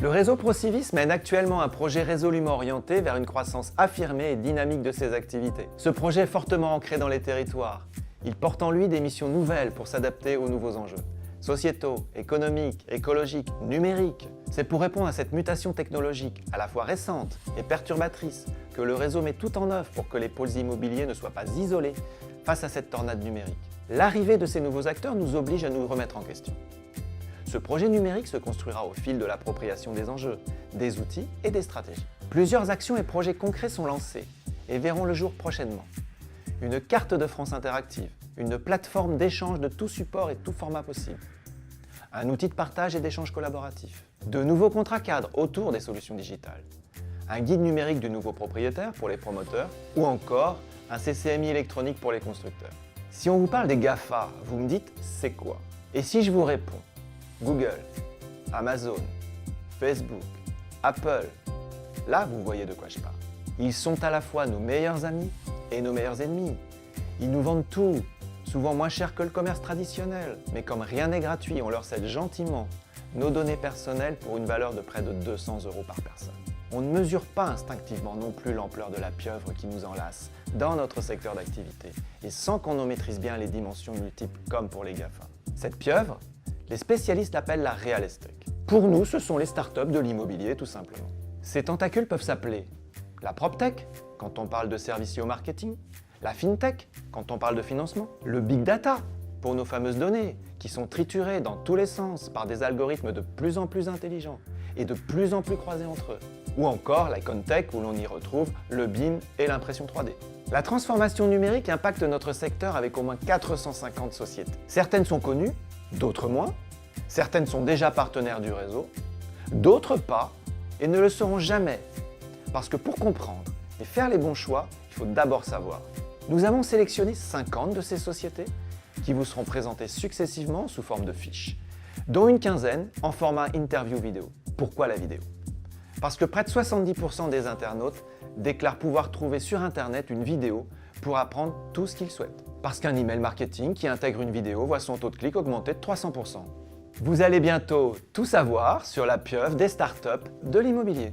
Le réseau Procivis mène actuellement un projet résolument orienté vers une croissance affirmée et dynamique de ses activités. Ce projet est fortement ancré dans les territoires. Il porte en lui des missions nouvelles pour s'adapter aux nouveaux enjeux sociétaux, économiques, écologiques, numériques. C'est pour répondre à cette mutation technologique, à la fois récente et perturbatrice, que le réseau met tout en œuvre pour que les pôles immobiliers ne soient pas isolés face à cette tornade numérique. L'arrivée de ces nouveaux acteurs nous oblige à nous remettre en question. Ce projet numérique se construira au fil de l'appropriation des enjeux, des outils et des stratégies. Plusieurs actions et projets concrets sont lancés et verront le jour prochainement. Une carte de France interactive, une plateforme d'échange de tout support et tout format possible, un outil de partage et d'échange collaboratif, de nouveaux contrats cadres autour des solutions digitales, un guide numérique du nouveau propriétaire pour les promoteurs ou encore un CCMI électronique pour les constructeurs. Si on vous parle des GAFA, vous me dites c'est quoi? Et si je vous réponds Google, Amazon, Facebook, Apple, là vous voyez de quoi je parle. Ils sont à la fois nos meilleurs amis et nos meilleurs ennemis. Ils nous vendent tout, souvent moins cher que le commerce traditionnel. Mais comme rien n'est gratuit, on leur cède gentiment nos données personnelles pour une valeur de près de 200 € par personne. On ne mesure pas instinctivement non plus l'ampleur de la pieuvre qui nous enlace dans notre secteur d'activité, et sans qu'on en maîtrise bien les dimensions multiples comme pour les GAFA. Cette pieuvre, les spécialistes l'appellent la real estate. Pour nous, ce sont les startups de l'immobilier tout simplement. Ces tentacules peuvent s'appeler la PropTech, quand on parle de services et au marketing, la FinTech, quand on parle de financement, le Big Data, pour nos fameuses données, qui sont triturées dans tous les sens par des algorithmes de plus en plus intelligents et de plus en plus croisés entre eux, ou encore la ConTech, où l'on y retrouve le BIM et l'impression 3D. La transformation numérique impacte notre secteur avec au moins 450 sociétés. Certaines sont connues, d'autres moins, certaines sont déjà partenaires du réseau, d'autres pas, et ne le seront jamais. Parce que pour comprendre et faire les bons choix, il faut d'abord savoir. Nous avons sélectionné 50 de ces sociétés qui vous seront présentées successivement sous forme de fiches, dont une quinzaine en format interview vidéo. Pourquoi la vidéo? Parce que près de 70% des internautes déclarent pouvoir trouver sur Internet une vidéo pour apprendre tout ce qu'ils souhaitent. Parce qu'un email marketing qui intègre une vidéo voit son taux de clic augmenter de 300%. Vous allez bientôt tout savoir sur la pieuvre des startups de l'immobilier.